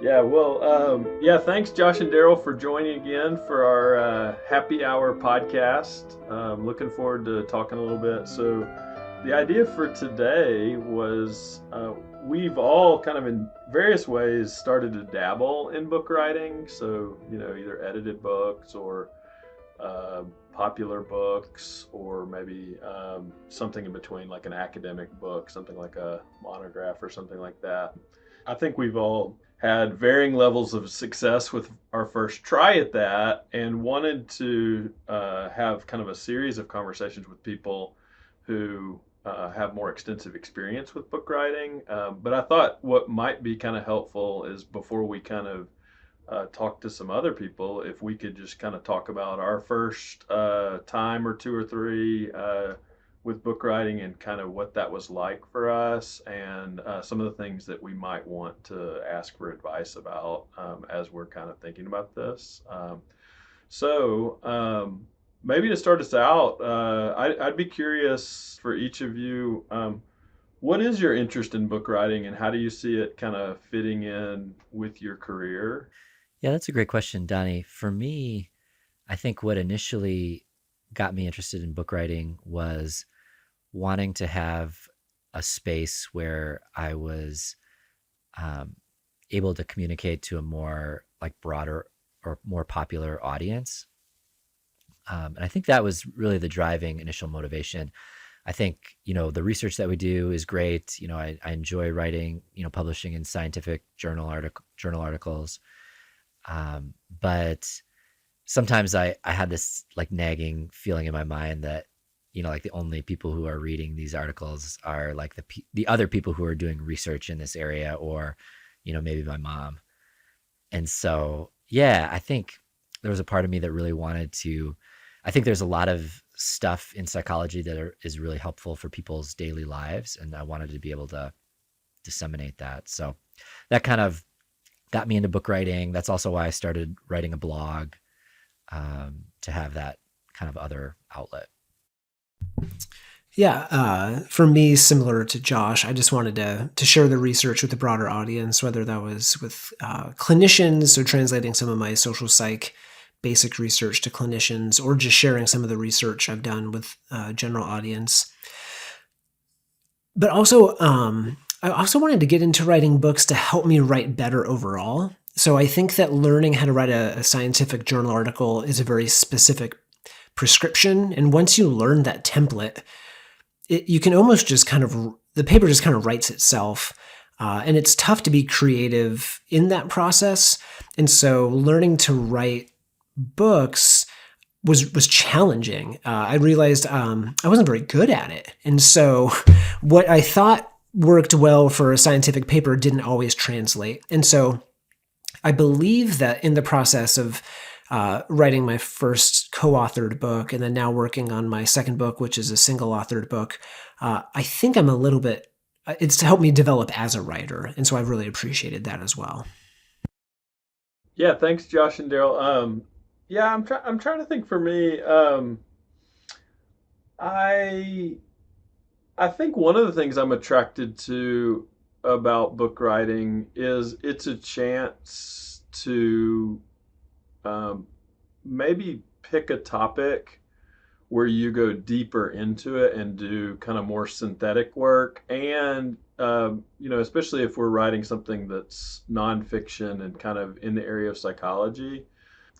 Yeah, thanks, Josh and Daryl, for joining again for our happy hour podcast. Looking forward to talking a little bit. So, the idea for today was we've all kind of in various ways started to dabble in book writing. So, either edited books or uh, popular books, or maybe something in between, like an academic book, something like a monograph or something like that. I think we've all had varying levels of success with our first try at that, and wanted to have kind of a series of conversations with people who have more extensive experience with book writing. But I thought what might be kind of helpful is, before we kind of talk to some other people, if we could just kind of talk about our first time or two or three with book writing, and kind of what that was like for us, and some of the things that we might want to ask for advice about as we're kind of thinking about this. So, maybe to start us out, I'd be curious for each of you. What is your interest in book writing, and how do you see it kind of fitting in with your career? Yeah, that's a great question, Donnie. For me, I think what initially got me interested in book writing was wanting to have a space where I was um, able to communicate to a more like broader or more popular audience. And I think that was really the driving initial motivation. I think, the research that we do is great. I enjoy writing, publishing in scientific journal articles. But sometimes I had this like nagging feeling in my mind that like the only people who are reading these articles are like the other people who are doing research in this area, or maybe my mom. And so yeah, I think there was a part of me that really wanted to. I think there's a lot of stuff in psychology that is really helpful for people's daily lives, and I wanted to be able to disseminate that. So that kind of got me into book writing. That's also why I started writing a blog, to have that kind of other outlet. Yeah, for me, similar to Josh, I just wanted to share the research with the broader audience, whether that was with clinicians, so translating some of my social psych basic research to clinicians, or just sharing some of the research I've done with general audience. But also, I also wanted to get into writing books to help me write better overall. So I think that learning how to write a scientific journal article is a very specific prescription, and once you learn that template, you can almost just kind of, the paper just kind of writes itself. And it's tough to be creative in that process. And so learning to write books was challenging. I realized I wasn't very good at it. And so what I thought worked well for a scientific paper didn't always translate. And so I believe that in the process of writing my first co-authored book, and then now working on my second book, which is a single authored book, I think I'm a little bit, it's to help me develop as a writer. And so I've really appreciated that as well. Yeah, thanks, Josh and Daryl. Yeah, I'm trying to think. For me, I I think one of the things I'm attracted to about book writing is it's a chance to um, maybe pick a topic where you go deeper into it and do kind of more synthetic work. And especially if we're writing something that's nonfiction and kind of in the area of psychology,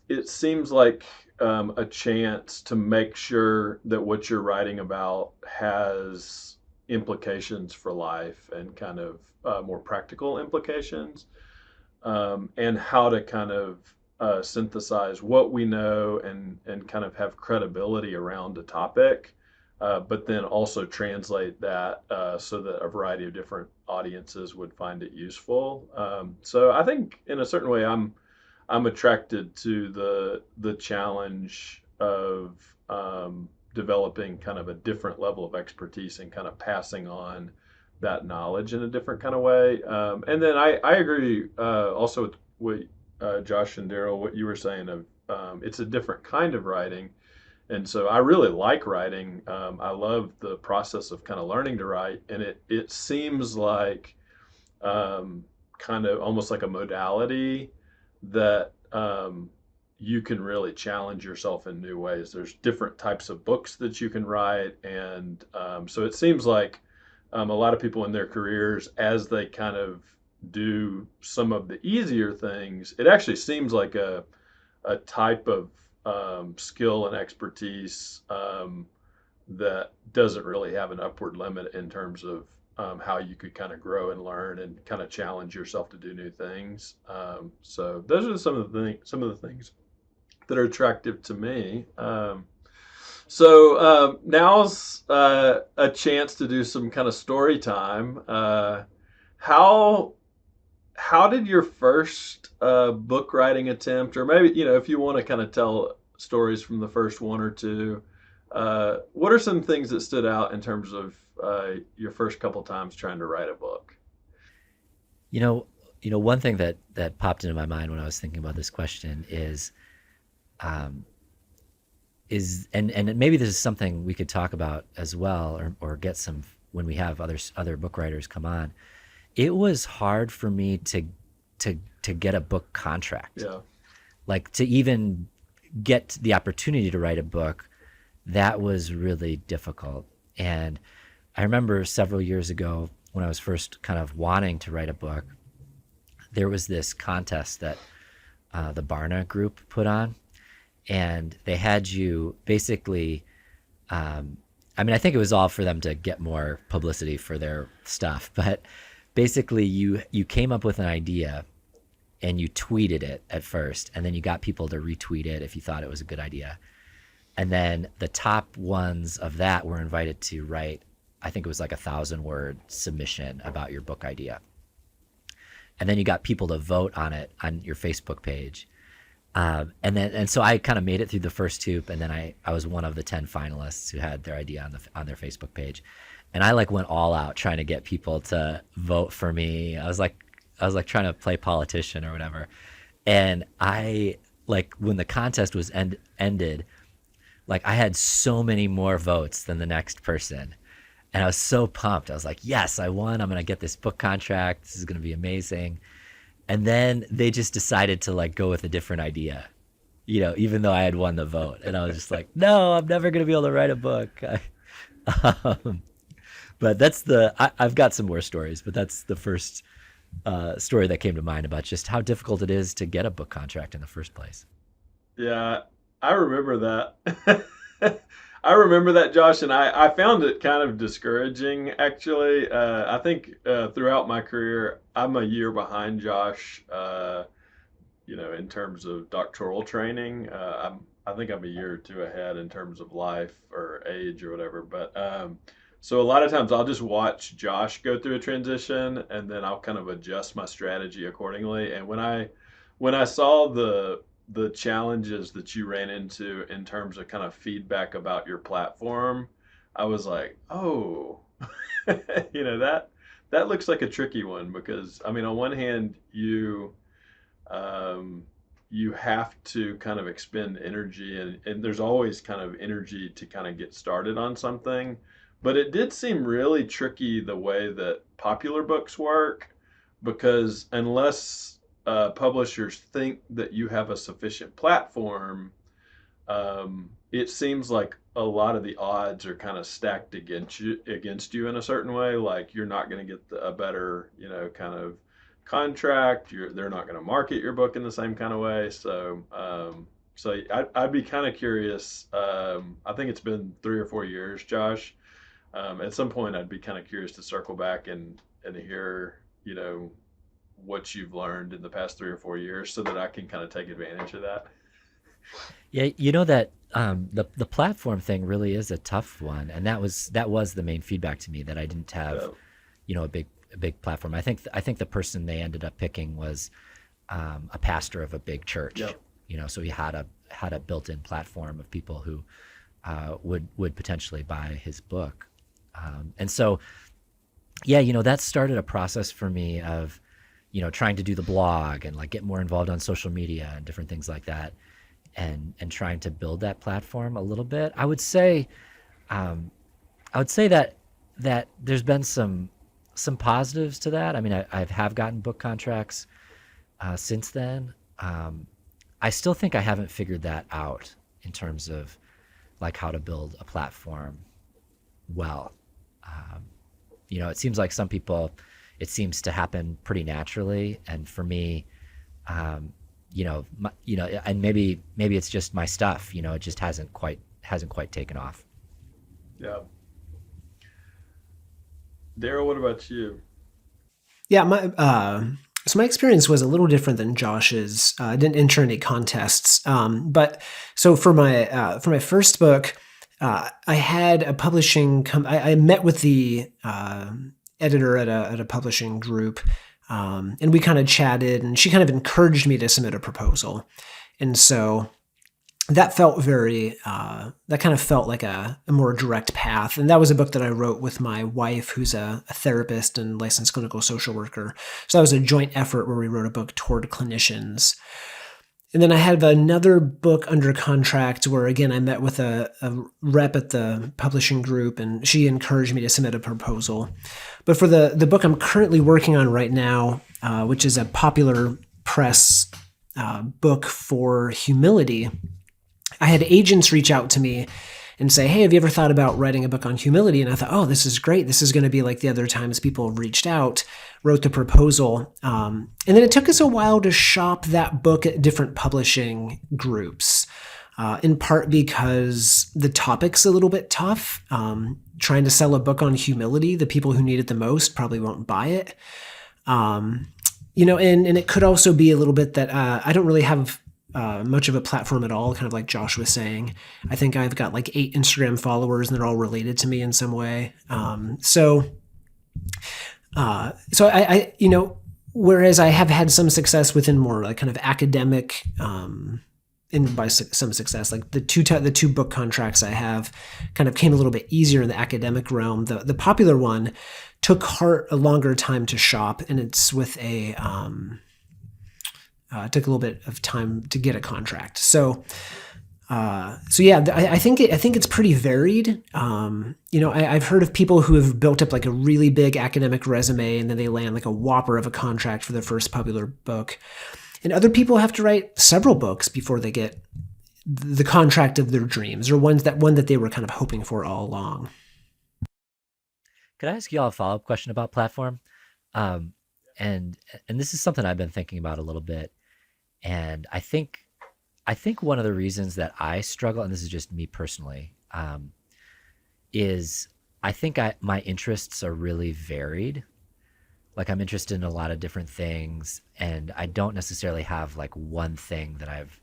it seems like a chance to make sure that what you're writing about has implications for life, and kind of more practical implications, and how to kind of synthesize what we know, and kind of have credibility around a topic, but then also translate that so that a variety of different audiences would find it useful. So I think in a certain way, I'm attracted to the challenge of developing kind of a different level of expertise, and kind of passing on that knowledge in a different kind of way. And then I agree also with what Josh and Daryl, what you were saying of it's a different kind of writing. And so I really like writing. I love the process of kind of learning to write, and it seems like um, kind of almost like a modality that you can really challenge yourself in new ways. There's different types of books that you can write, and so it seems like a lot of people in their careers, as they kind of do some of the easier things, it actually seems like a type of skill and expertise that doesn't really have an upward limit in terms of how you could kind of grow and learn and kind of challenge yourself to do new things. So those are some of the things that are attractive to me. So now's a chance to do some kind of story time. How did your first book writing attempt, or maybe, if you want to kind of tell stories from the first one or two, what are some things that stood out in terms of your first couple times trying to write a book? You know, one thing that popped into my mind when I was thinking about this question is and maybe this is something we could talk about as well, or get some when we have other book writers come on. It was hard for me to get a book contract. Yeah. Like, to even get the opportunity to write a book, that was really difficult. And I remember several years ago when I was first kind of wanting to write a book, there was this contest that the Barna Group put on, and they had you basically, I think it was all for them to get more publicity for their stuff, but basically you came up with an idea and you tweeted it at first, and then you got people to retweet it if you thought it was a good idea. And then the top ones of that were invited to write, I think it was like 1,000-word submission about your book idea. And then you got people to vote on it on your Facebook page. And so I kind of made it through the first two, and then I was one of the 10 finalists who had their idea on their Facebook page. And I went all out trying to get people to vote for me. I was like trying to play politician or whatever. And I, when the contest was ended, I had so many more votes than the next person. And I was so pumped. I was like, yes, I won. I'm going to get this book contract. This is going to be amazing. And then they just decided to go with a different idea, even though I had won the vote. And I was just like, no, I'm never going to be able to write a book. But I've got some more stories, but that's the first story that came to mind about just how difficult it is to get a book contract in the first place. Yeah, I remember that. I remember that, Josh, and I found it kind of discouraging, actually. I think throughout my career, I'm a year behind Josh, in terms of doctoral training. I think I'm a year or two ahead in terms of life or age or whatever. But so a lot of times I'll just watch Josh go through a transition, and then I'll kind of adjust my strategy accordingly. And when I saw the challenges that you ran into in terms of kind of feedback about your platform, I was like, oh, that looks like a tricky one, because on one hand, you have to kind of expend energy, and there's always kind of energy to kind of get started on something. But it did seem really tricky the way that popular books work, because unless publishers think that you have a sufficient platform, it seems like a lot of the odds are kind of stacked against you in a certain way. Like, you're not going to get a better, kind of contract. They're not going to market your book in the same kind of way. So, I'd be kind of curious. I think it's been 3 or 4 years, Josh. At some point, I'd be kind of curious to circle back and hear, what you've learned in the past 3 or 4 years, so that I can kind of take advantage of that. Yeah, that the platform thing really is a tough one, and that was the main feedback to me, that I didn't have, a big platform. I think the person they ended up picking was a pastor of a big church. Yep. So he had a built-in platform of people who would potentially buy his book, and so that started a process for me of trying to do the blog and get more involved on social media and different things like that, and trying to build that platform a little bit. I would say that there's been some some positives to that. I mean, I have gotten book contracts since then. I still think I haven't figured that out in terms of like how to build a platform well. Um, it seems like some people, it seems to happen pretty naturally, and for me, um, and maybe it's just my stuff. It just hasn't quite taken off. Yeah. Daryl, what about you? Yeah, my experience was a little different than Josh's. I didn't enter any contests, but so for my first book, I had a publishing. I met with the editor at a publishing group, and we kind of chatted, and she kind of encouraged me to submit a proposal, and so that felt that kind of felt like a more direct path. And that was a book that I wrote with my wife, who's a therapist and licensed clinical social worker. So that was a joint effort where we wrote a book toward clinicians. And then I have another book under contract where, again, I met with a rep at the publishing group, and she encouraged me to submit a proposal. But for the book I'm currently working on right now, which is a popular press book for humility, I had agents reach out to me and say, hey, have you ever thought about writing a book on humility? And I thought, oh, this is great. This is going to be like the other times people have reached out, wrote the proposal. And then it took us a while to shop that book at different publishing groups, in part because the topic's a little bit tough. Trying to sell a book on humility, the people who need it the most probably won't buy it. And it could also be a little bit that I don't really have much of a platform at all, kind of like Josh was saying. I think I've got like 8 Instagram followers, and they're all related to me in some way. So whereas I have had some success within more like kind of academic, and by some success, like the two book contracts I have kind of came a little bit easier in the academic realm. The popular one took a longer time to shop, and it's with it took a little bit of time to get a contract. So yeah, I think it's pretty varied. I've heard of people who have built up like a really big academic resume, and then they land like a whopper of a contract for their first popular book. And other people have to write several books before they get the contract of their dreams, or one that they were kind of hoping for all along. Could I ask you all a follow-up question about platform? Um, and this is something I've been thinking about a little bit. And I think one of the reasons that I struggle, and this is just me personally, is I think my interests are really varied. Like I'm interested in a lot of different things, and I don't necessarily have like one thing that I've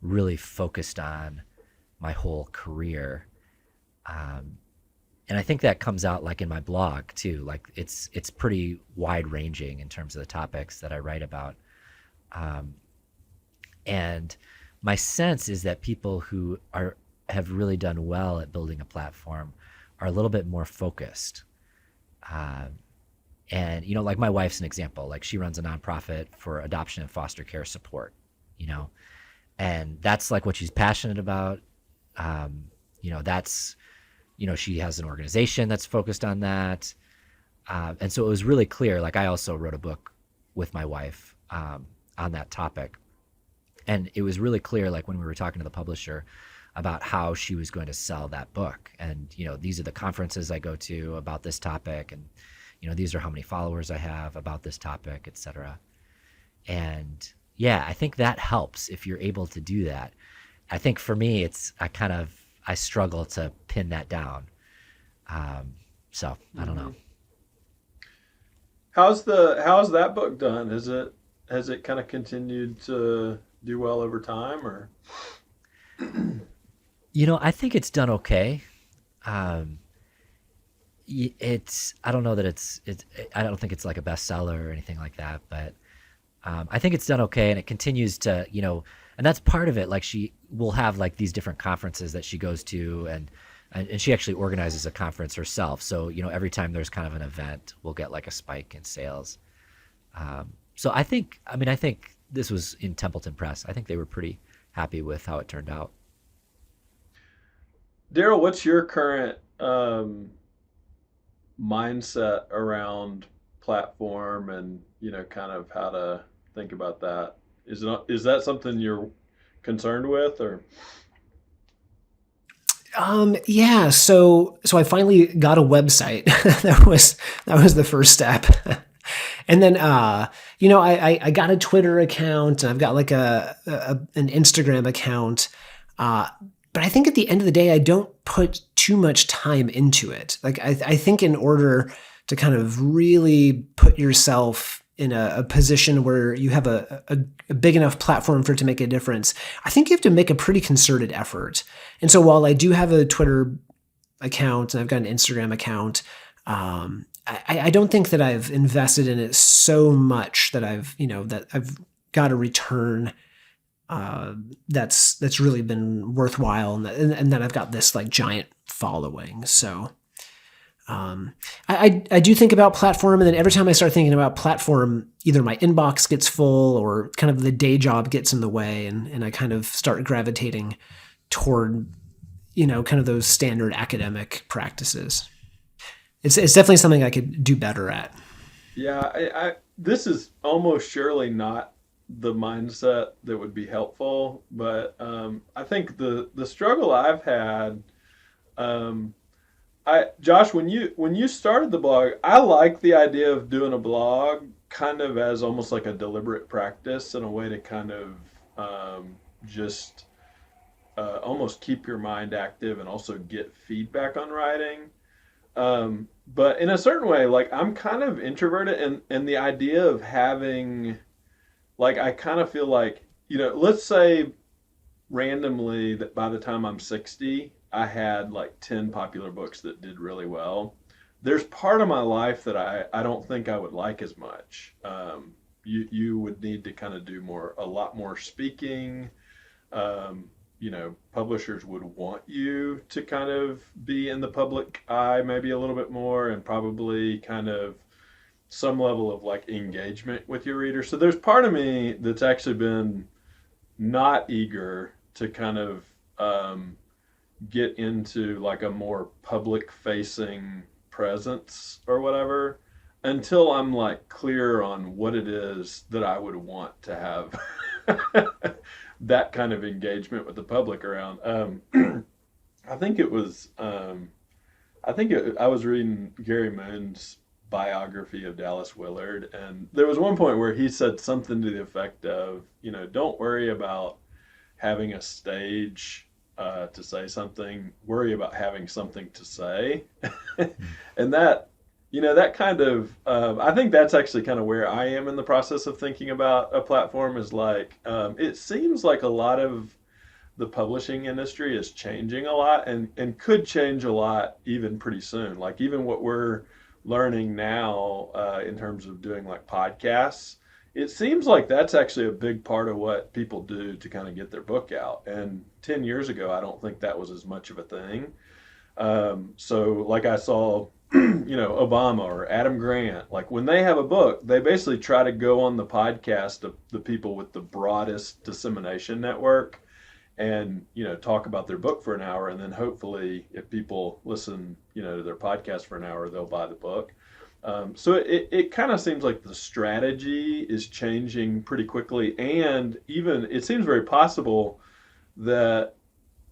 really focused on my whole career. And I think that comes out like in my blog too. Like it's pretty wide ranging in terms of the topics that I write about. And my sense is that people who have really done well at building a platform are a little bit more focused. And like my wife's an example. Like she runs a nonprofit for adoption and foster care support. And that's like what she's passionate about. That's she has an organization that's focused on that. And so it was really clear. Like I also wrote a book with my wife on that topic. And it was really clear, like when we were talking to the publisher about how she was going to sell that book. And, these are the conferences I go to about this topic. And, these are how many followers I have about this topic, et cetera. And yeah, I think that helps if you're able to do that. I think for me, I struggle to pin that down. So I don't know. How's that book done? Has it kind of continued to do well over time, or? I think it's done okay. I don't know that I don't think it's like a bestseller or anything like that, but I think it's done okay, and it continues to, and that's part of it. Like she will have like these different conferences that she goes to, and she actually organizes a conference herself. So, every time there's kind of an event, we'll get like a spike in sales. So I think this was in Templeton Press. I think they were pretty happy with how it turned out. Daryl, what's your current mindset around platform and, kind of how to think about that. Is that something you're concerned with, or? Yeah, so I finally got a website. That was the first step. And then, I got a Twitter account and I've got like an Instagram account. But I think at the end of the day, I don't put too much time into it. Like I think in order to kind of really put yourself in a position where you have a big enough platform for it to make a difference, I think you have to make a pretty concerted effort. And so while I do have a Twitter account and I've got an Instagram account, I don't think that I've invested in it so much that I've got a return that's really been worthwhile, and then I've got this like giant following. So I do think about platform, and then every time I start thinking about platform, either my inbox gets full or kind of the day job gets in the way, and I kind of start gravitating toward kind of those standard academic practices. It's definitely something I could do better at. Yeah, this is almost surely not the mindset that would be helpful, but I think the struggle I've had, Josh, when you started the blog, I like the idea of doing a blog kind of as almost like a deliberate practice and a way to kind of just almost keep your mind active and also get feedback on writing. But in a certain way, like I'm kind of introverted, and the idea of having, like, I kind of feel like, let's say randomly that by the time I'm 60, I had like 10 popular books that did really well. There's part of my life that I don't think I would like as much. You would need to kind of do a lot more speaking. Publishers would want you to kind of be in the public eye maybe a little bit more, and probably kind of some level of like engagement with your readers. So there's part of me that's actually been not eager to kind of get into like a more public facing presence or whatever until I'm like clear on what it is that I would want to have that kind of engagement with the public around. I think it was, I was reading Gary Moon's biography of Dallas Willard, and there was one point where he said something to the effect of, don't worry about having a stage to say something, worry about having something to say. And that kind of, I think that's actually kind of where I am in the process of thinking about a platform, is like, it seems like a lot of the publishing industry is changing a lot, and could change a lot even pretty soon. Like even what we're learning now in terms of doing like podcasts, it seems like that's actually a big part of what people do to kind of get their book out. And 10 years ago, I don't think that was as much of a thing. So like I saw, Obama or Adam Grant, like when they have a book, they basically try to go on the podcast of the people with the broadest dissemination network and, talk about their book for an hour. And then hopefully if people listen, to their podcast for an hour, they'll buy the book. So it kind of seems like the strategy is changing pretty quickly. And even it seems very possible that,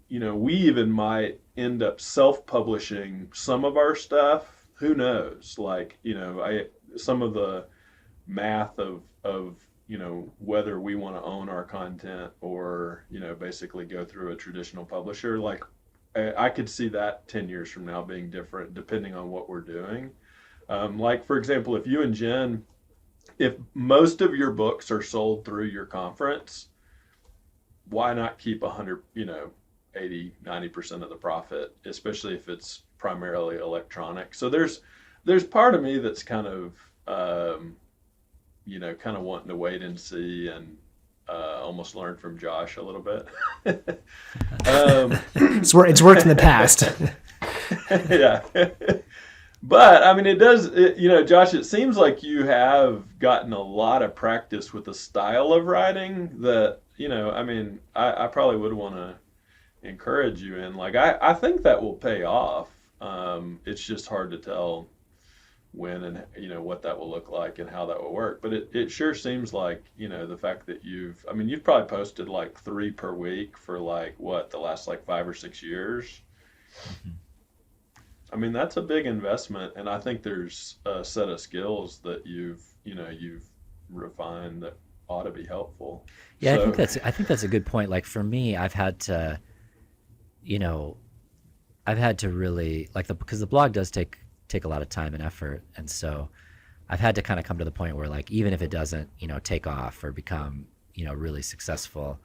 we even might end up self-publishing some of our stuff. Who knows? Like, some of the math of whether we want to own our content or, basically go through a traditional publisher. Like, I could see that 10 years from now being different depending on what we're doing. Like, for example, if you and Jen, if most of your books are sold through your conference, why not keep 100, 80, 90% of the profit, especially if it's primarily electronic? So there's part of me that's kind of, kind of wanting to wait and see and almost learn from Josh a little bit. It's worked in the past. Yeah. But I mean, it does, Josh, it seems like you have gotten a lot of practice with the style of writing that, I probably would want to encourage you in. Like, I think that will pay off. It's just hard to tell when and what that will look like and how that will work. But it sure seems like the fact that you've probably posted like 3 per week for like what the last like 5 or 6 years. Mhm. I mean, that's a big investment, and I think there's a set of skills that you've refined that ought to be helpful. Yeah, So I think that's a good point. Like for me, you know, I've had to really like because the blog does take a lot of time and effort, and so I've had to kind of come to the point where like even if it doesn't take off or become really successful,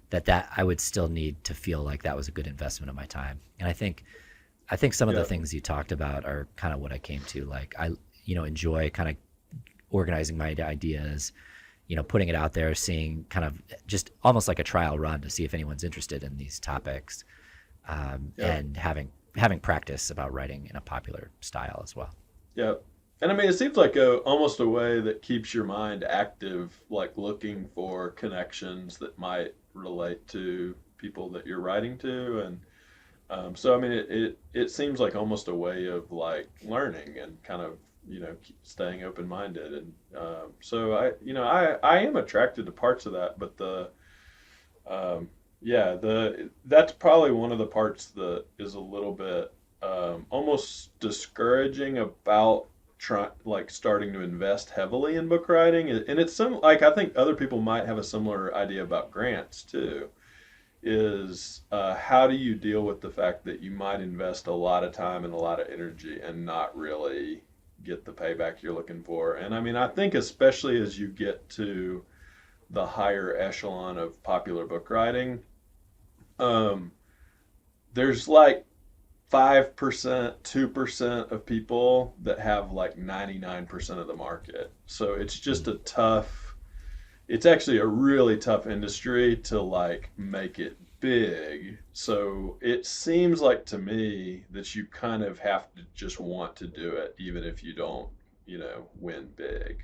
that I would still need to feel like that was a good investment of my time. And I think some of the yeah, things you talked about are kind of what I came to. Like I enjoy kind of organizing my ideas, putting it out there, seeing kind of just almost like a trial run to see if anyone's interested in these topics, yeah, and having practice about writing in a popular style as well. yeah. And I mean, it seems like almost a way that keeps your mind active, like looking for connections that might relate to people that you're writing to, and so I mean, it seems like almost a way of like learning and kind of staying open minded, and so I am attracted to parts of that, but um, yeah, the that's probably one of the parts that is a little bit almost discouraging about like starting to invest heavily in book writing, and it's some like I think other people might have a similar idea about grants too. Is how do you deal with the fact that you might invest a lot of time and a lot of energy and not really get the payback you're looking for? And I mean, I think especially as you get to the higher echelon of popular book writing, um, there's like 5%, 2% of people that have like 99% of the market. So it's just a tough, it's actually a really tough industry to like make it big. So it seems like to me that you kind of have to just want to do it, even if you don't, win big.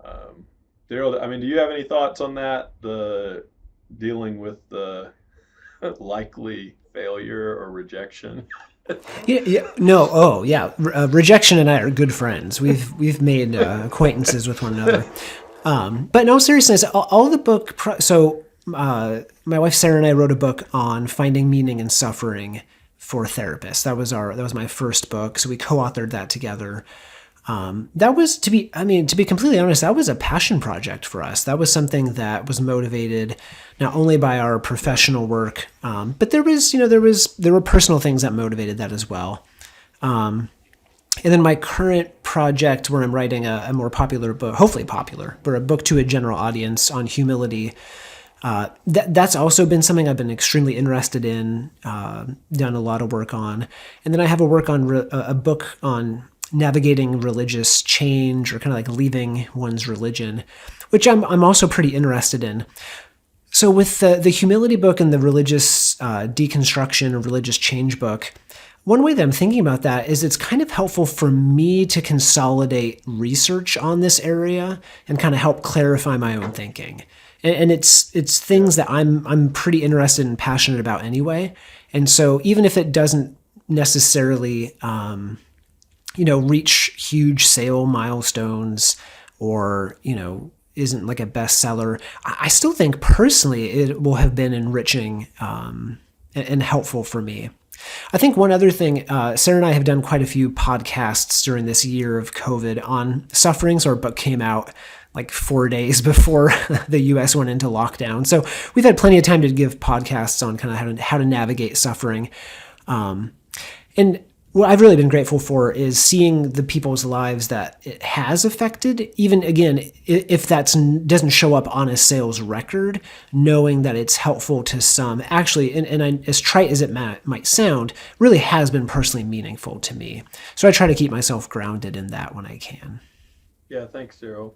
Um, Daryl, I mean, do you have any thoughts on that? The dealing with the likely failure or rejection? Yeah, yeah, no, oh yeah, rejection and I are good friends. We've made acquaintances with one another. But no, seriously, all the book. My wife Sarah and I wrote a book on finding meaning in suffering for therapists. That was my first book, so we co-authored that together. That was to be completely honest, that was a passion project for us. That was something that was motivated not only by our professional work, but there were personal things that motivated that as well. And then my current project, where I'm writing a more popular book, hopefully popular, but a book to a general audience on humility. That's also been something I've been extremely interested in, done a lot of work on. And then I have a book on navigating religious change, or kind of like leaving one's religion, which I'm also pretty interested in. So with the humility book and the religious deconstruction or religious change book, one way that I'm thinking about that is it's kind of helpful for me to consolidate research on this area and kind of help clarify my own thinking. And it's things that I'm pretty interested and passionate about anyway. And so even if it doesn't necessarily reach huge sale milestones, or isn't like a bestseller, I still think personally it will have been enriching and helpful for me. I think one other thing, Sarah and I have done quite a few podcasts during this year of COVID on suffering. So our book came out like 4 days before the U.S. went into lockdown. So we've had plenty of time to give podcasts on kind of how to navigate suffering. And what I've really been grateful for is seeing the people's lives that it has affected, even again, if that doesn't show up on a sales record, knowing that it's helpful to some. Actually, as trite as it might sound, really has been personally meaningful to me. So I try to keep myself grounded in that when I can. Yeah, thanks, Daryl.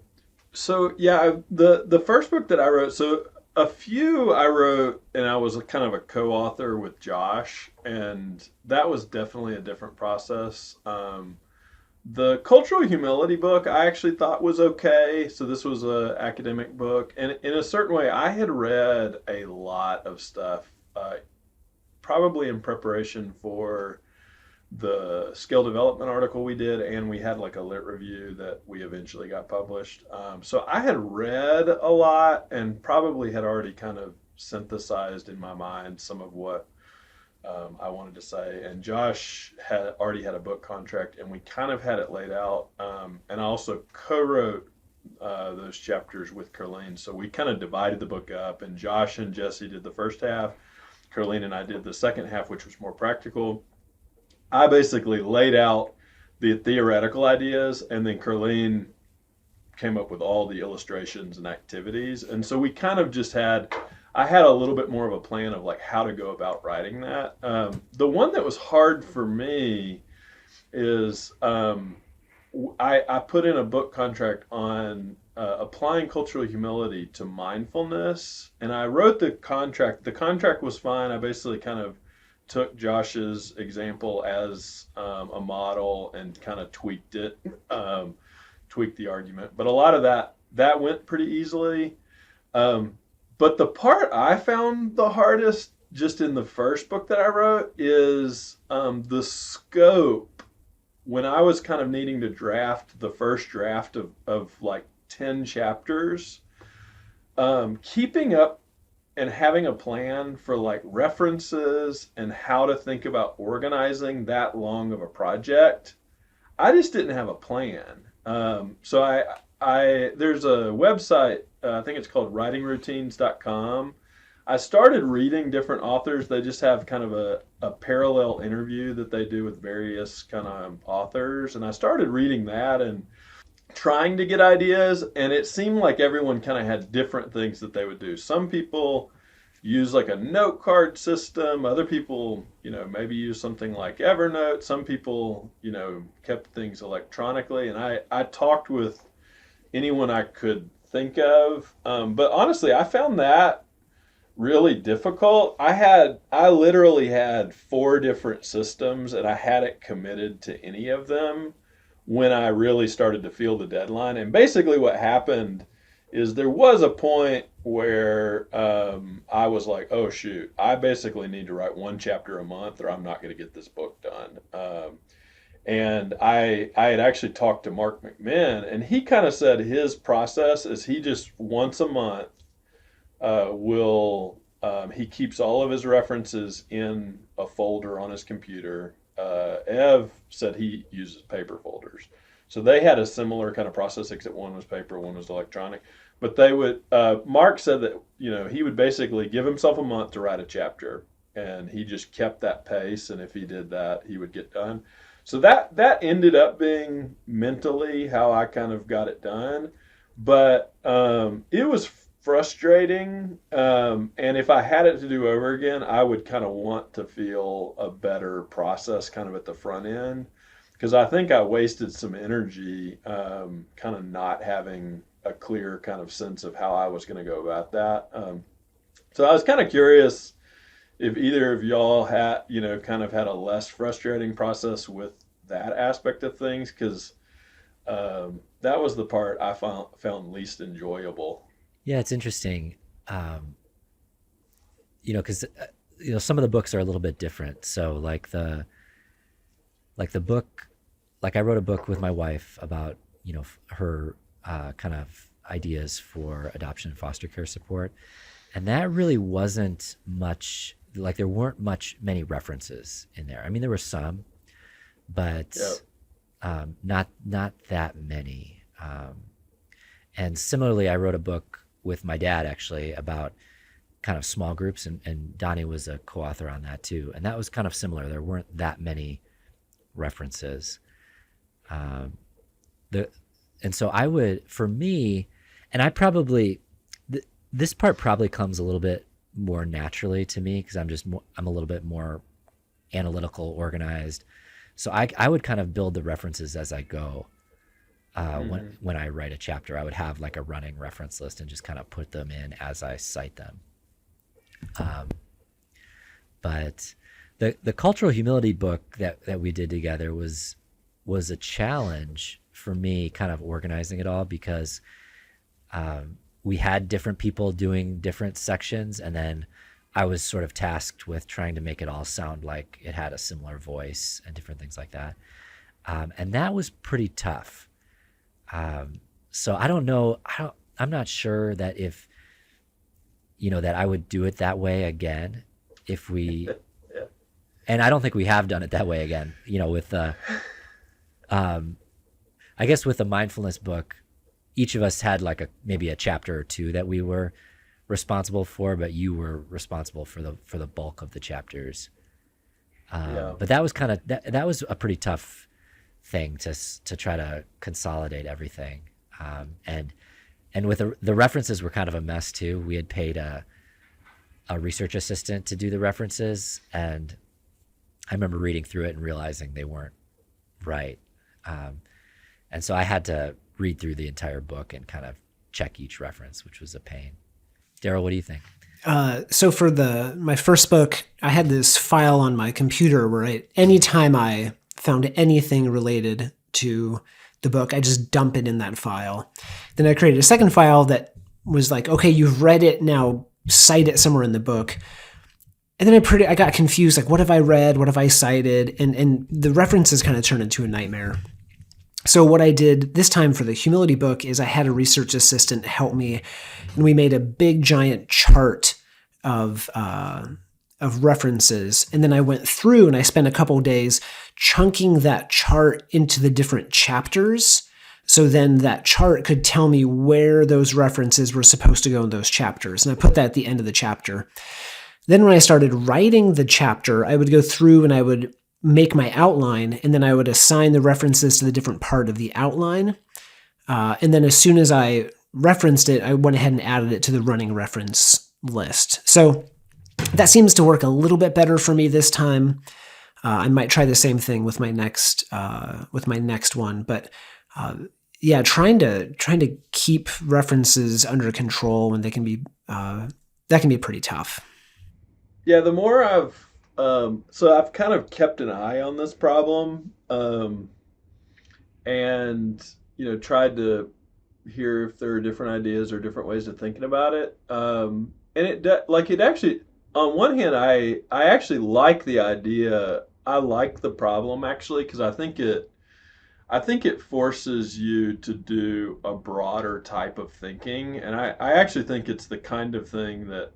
So yeah, the first book that I wrote, so a few I wrote, and I was kind of a co-author with Josh, and that was definitely a different process. The cultural humility book I actually thought was okay. So this was a academic book, and in a certain way, I had read a lot of stuff, probably in preparation for the skill development article we did, and we had like a lit review that we eventually got published. So I had read a lot and probably had already kind of synthesized in my mind some of what I wanted to say. And Josh had already had a book contract, and we kind of had it laid out. And I also co-wrote those chapters with Carleen. So we kind of divided the book up, and Josh and Jesse did the first half. Carleen and I did the second half, which was more practical. I basically laid out the theoretical ideas, and then Carleen came up with all the illustrations and activities. And so we kind of just I had a little bit more of a plan of like how to go about writing that. The one that was hard for me is I put in a book contract on applying cultural humility to mindfulness, and I wrote the contract. The contract was fine. I basically kind of took Josh's example as a model and kind of tweaked it, tweaked the argument. But a lot of that went pretty easily. But the part I found the hardest just in the first book that I wrote is the scope. When I was kind of needing to draft the first draft of like 10 chapters, keeping up and having a plan for like references and how to think about organizing that long of a project, I just didn't have a plan. So there's a website, I think it's called writingroutines.com. I started reading different authors. They just have kind of a parallel interview that they do with various kind of authors. And I started reading that and trying to get ideas, and it seemed like everyone kind of had different things that they would do. Some people use like a note card system. Other people, maybe use something like Evernote. Some people, kept things electronically. And I talked with anyone I could think of. But honestly, I found that really difficult. I literally had 4 different systems, and I hadn't committed to any of them when I really started to feel the deadline. And basically what happened is there was a point where I was like, oh shoot, I basically need to write 1 chapter a month or I'm not going to get this book done. And I had actually talked to Mark McMinn, and he kind of said his process is he just once a month he keeps all of his references in a folder on his computer. Ev said he uses paper folders. So they had a similar kind of process, except one was paper, one was electronic. But they would, Mark said that, he would basically give himself a month to write a chapter, and he just kept that pace. And if he did that, he would get done. So that ended up being mentally how I kind of got it done. But it was frustrating. And if I had it to do over again, I would kind of want to feel a better process kind of at the front end. Because I think I wasted some energy kind of not having a clear kind of sense of how I was going to go about that. So I was kind of curious if either of y'all had, kind of had a less frustrating process with that aspect of things, because that was the part I found least enjoyable. Yeah, it's interesting. Because some of the books are a little bit different. So like the book, like I wrote a book with my wife about her kind of ideas for adoption and foster care support, and that really wasn't much. Like there weren't many references in there. I mean, there were some, but not that many. And similarly, I wrote a book with my dad actually about kind of small groups, and Donnie was a co-author on that too. And that was kind of similar. There weren't that many references. And so I would, for me, and I probably, this part probably comes a little bit more naturally to me because I'm a little bit more analytical, organized. So I would kind of build the references as I go. When I write a chapter, I would have like a running reference list and just kind of put them in as I cite them. But the cultural humility book that we did together was a challenge for me, kind of organizing it all, because we had different people doing different sections, and then I was sort of tasked with trying to make it all sound like it had a similar voice and different things like that. And that was pretty tough. So I don't know. I'm not sure that if, that I would do it that way again if we, Yeah. and I don't think we have done it that way again, with I guess with the mindfulness book, each of us had like maybe a chapter or two that we were responsible for, but you were responsible for the bulk of the chapters. Yeah. But that was kind of that was a pretty tough thing to try to consolidate everything. And with the references were kind of a mess too. We had paid a research assistant to do the references, and I remember reading through it and realizing they weren't right. And so I had to read through the entire book and kind of check each reference, which was a pain. Daryl, what do you think? So for my first book, I had this file on my computer where anytime I found anything related to the book, I just dump it in that file. Then I created a second file that was like, okay, you've read it, now cite it somewhere in the book. And then I got confused, like, what have I read? What have I cited? And the references kind of turned into a nightmare. So what I did this time for the humility book is I had a research assistant help me, and we made a big giant chart of references. And then I went through and I spent a couple of days chunking that chart into the different chapters. So then that chart could tell me where those references were supposed to go in those chapters. And I put that at the end of the chapter. Then when I started writing the chapter, I would go through and I would make my outline, and then I would assign the references to the different part of the outline. And then as soon as I referenced it, I went ahead and added it to the running reference list. So that seems to work a little bit better for me this time. I might try the same thing with my next one, but yeah, trying to keep references under control when they can be that can be pretty tough. Yeah, the more so I've kind of kept an eye on this problem, and tried to hear if there are different ideas or different ways of thinking about it. And it actually, on one hand, I actually like the idea. I like the problem actually because I think it forces you to do a broader type of thinking, and I actually think it's the kind of thing that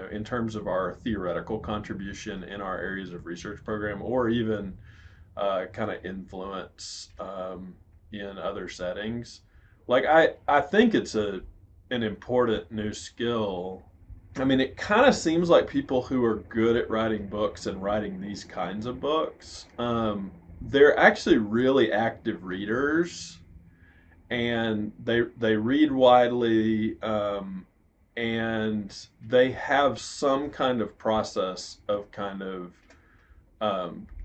in terms of our theoretical contribution in our areas of research program, or even kind of influence in other settings. Like I think it's an important new skill. I mean, it kind of seems like people who are good at writing books and writing these kinds of books, they're actually really active readers, and they read widely. And they have some kind of process of kind of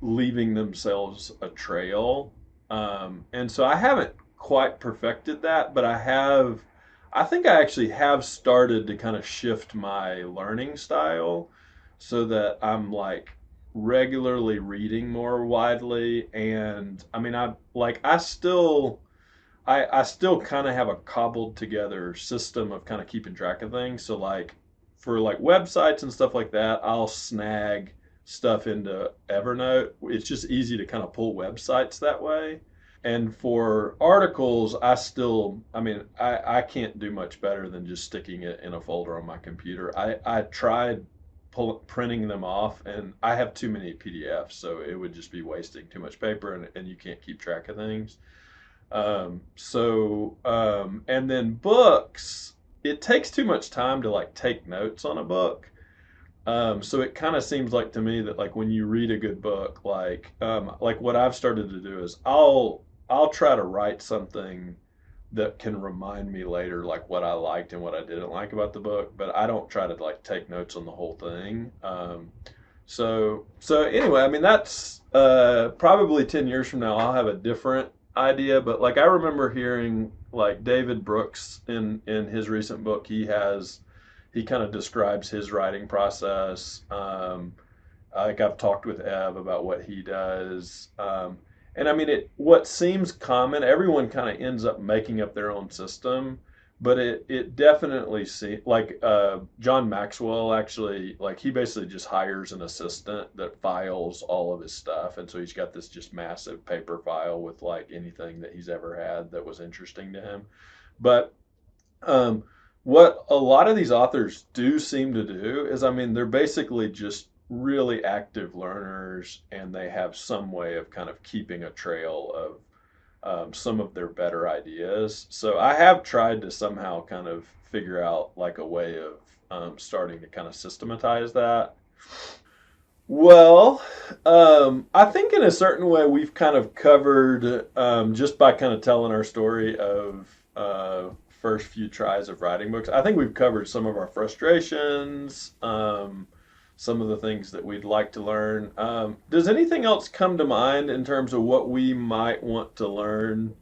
leaving themselves a trail. And so I haven't quite perfected that, but I think I actually have started to kind of shift my learning style so that I'm like regularly reading more widely. And I mean, I still kind of have a cobbled together system of kind of keeping track of things. So like for like websites and stuff like that, I'll snag stuff into Evernote. It's just easy to kind of pull websites that way. And for articles, I can't do much better than just sticking it in a folder on my computer. I tried printing them off, and I have too many PDFs, so it would just be wasting too much paper, and you can't keep track of things. And then books, it takes too much time to like take notes on a book. So it kind of seems like to me that like when you read a good book, like what I've started to do is I'll try to write something that can remind me later like what I liked and what I didn't like about the book, but I don't try to like take notes on the whole thing. So anyway, I mean that's probably 10 years from now I'll have a different idea, but like I remember hearing like David Brooks in his recent book, he kind of describes his writing process. Like I've talked with Ev about what he does. And I mean what seems common, everyone kind of ends up making up their own system, but it definitely seems like John Maxwell actually, like, he basically just hires an assistant that files all of his stuff, and so he's got this just massive paper file with like anything that he's ever had that was interesting to him. But um, what a lot of these authors do seem to do is, I mean, they're basically just really active learners, and they have some way of kind of keeping a trail of some of their better ideas. So I have tried to somehow kind of figure out like a way of starting to kind of systematize that. Well, I think in a certain way we've kind of covered, just by kind of telling our story of first few tries of writing books. I think we've covered some of our frustrations, some of the things that we'd like to learn. Does anything else come to mind in terms of what we might want to learn,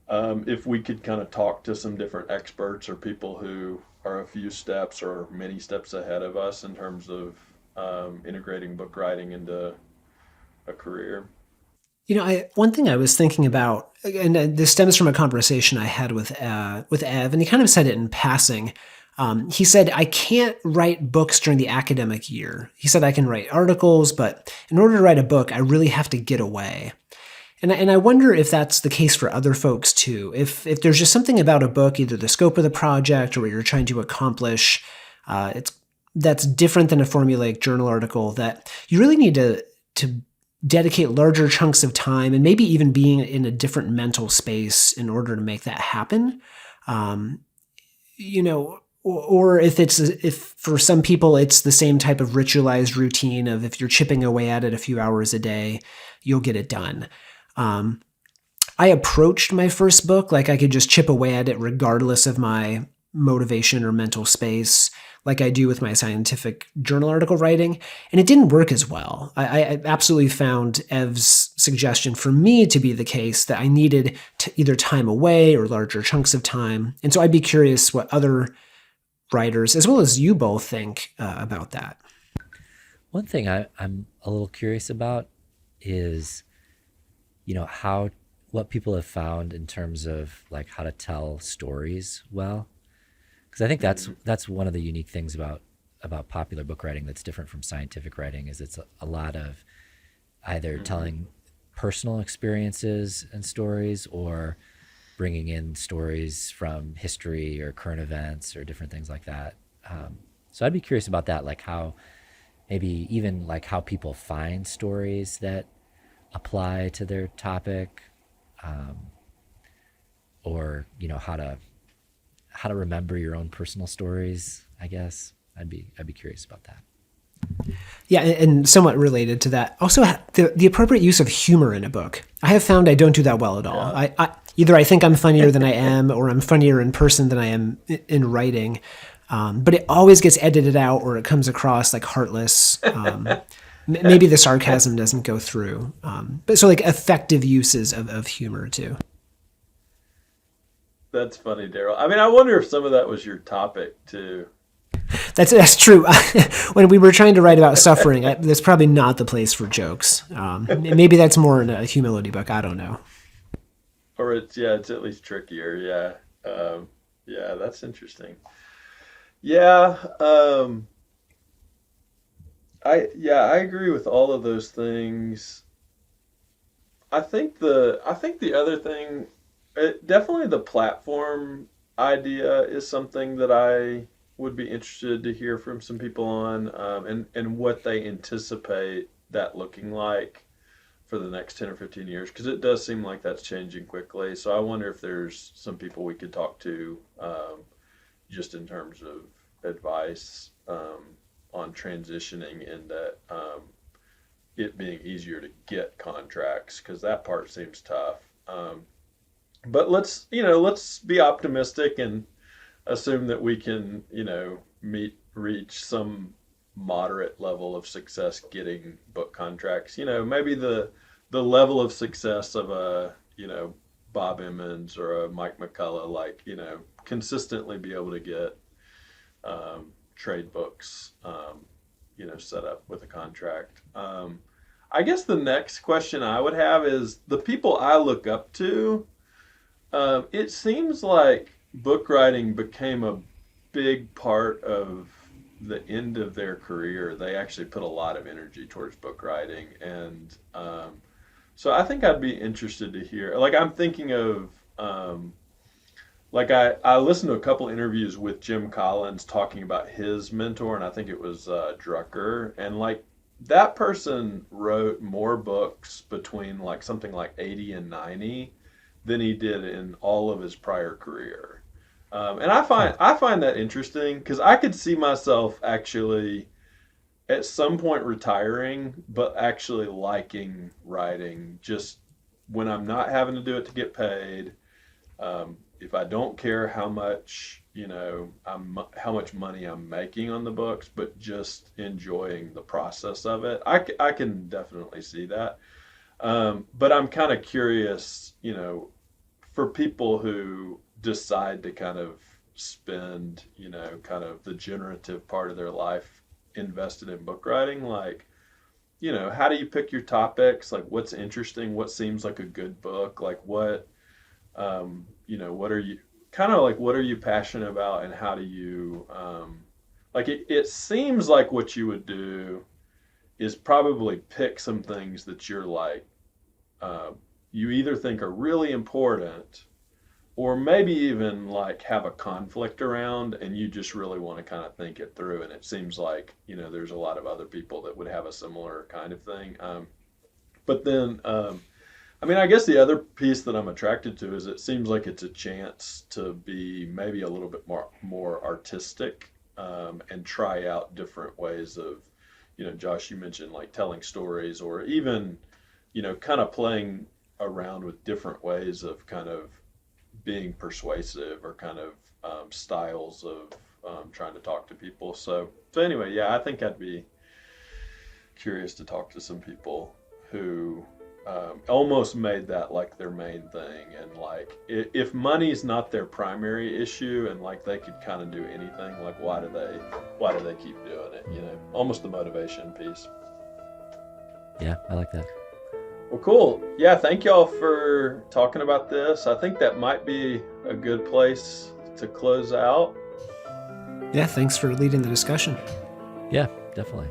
if we could kind of talk to some different experts or people who are a few steps or many steps ahead of us in terms of integrating book writing into a career? One thing I was thinking about, and this stems from a conversation I had with Ev, and he kind of said it in passing. He said, I can't write books during the academic year. He said I can write articles, but in order to write a book, I really have to get away. And I wonder if that's the case for other folks too. If there's just something about a book, either the scope of the project or what you're trying to accomplish, that's different than a formulaic journal article, that you really need to dedicate larger chunks of time and maybe even being in a different mental space in order to make that happen. Or if for some people it's the same type of ritualized routine of, if you're chipping away at it a few hours a day, you'll get it done. I approached my first book like I could just chip away at it regardless of my motivation or mental space, like I do with my scientific journal article writing, and it didn't work as well. I absolutely found Ev's suggestion for me to be the case, that I needed to either time away or larger chunks of time. And so I'd be curious what other writers, as well as you both, think about that. One thing I'm a little curious about is, what people have found in terms of like how to tell stories well. Because I think that's one of the unique things about popular book writing that's different from scientific writing, is it's a lot of either telling personal experiences and stories, or bringing in stories from history or current events or different things like that. So I'd be curious about that, like how maybe even like how people find stories that apply to their topic, or how to remember your own personal stories, I guess. I'd be curious about that. Yeah, and somewhat related to that, also the appropriate use of humor in a book. I have found I don't do that well at all. Yeah. Either I think I'm funnier than I am, or I'm funnier in person than I am in writing. But it always gets edited out, or it comes across like heartless. Maybe the sarcasm doesn't go through. But so like effective uses of humor too. That's funny, Daryl. I mean, I wonder if some of that was your topic too. That's true. When we were trying to write about suffering, that's probably not the place for jokes. Maybe that's more in a humility book. I don't know. Or it's at least trickier. Yeah. Yeah, that's interesting. Yeah. I agree with all of those things. I think the other thing, definitely the platform idea is something that I would be interested to hear from some people on, and what they anticipate that looking like for the next 10 or 15 years, because it does seem like that's changing quickly. So I wonder if there's some people we could talk to, just in terms of advice on transitioning into it being easier to get contracts, because that part seems tough. But let's be optimistic and assume that we can, reach some moderate level of success getting book contracts. Maybe the level of success of a, Bob Emmons or a Mike McCullough, like, consistently be able to get trade books, set up with a contract. I guess the next question I would have is the people I look up to. It seems like book writing became a big part of the end of their career. They actually put a lot of energy towards book writing, and so I think I'd be interested to hear. Like I'm thinking of like I listened to a couple interviews with Jim Collins talking about his mentor, and I think it was Drucker, and like that person wrote more books between like something like 80 and 90 than he did in all of his prior career. And I find that interesting because I could see myself actually at some point retiring, but actually liking writing just when I'm not having to do it to get paid. If I don't care how much, how much money I'm making on the books, but just enjoying the process of it, I can definitely see that. But I'm kind of curious, for people who decide to kind of spend, kind of the generative part of their life invested in book writing, like, how do you pick your topics? Like, what's interesting? What seems like a good book? Like, what are you kind of like, what are you passionate about? And how do you, like, it seems like what you would do is probably pick some things that you're like, you either think are really important or maybe even like have a conflict around and you just really want to kind of think it through. And it seems like, there's a lot of other people that would have a similar kind of thing. But then, I guess the other piece that I'm attracted to is it seems like it's a chance to be maybe a little bit more artistic, and try out different ways of, Josh, you mentioned like telling stories or even, kind of playing around with different ways of kind of being persuasive or kind of styles of trying to talk to people. So anyway, yeah, I think I'd be curious to talk to some people who almost made that like their main thing, and like if money's not their primary issue and like they could kind of do anything, like why do they keep doing it? Almost the motivation piece. Yeah, I like that. Well, cool. Yeah, thank y'all for talking about this. I think that might be a good place to close out. Yeah, thanks for leading the discussion. Yeah, definitely.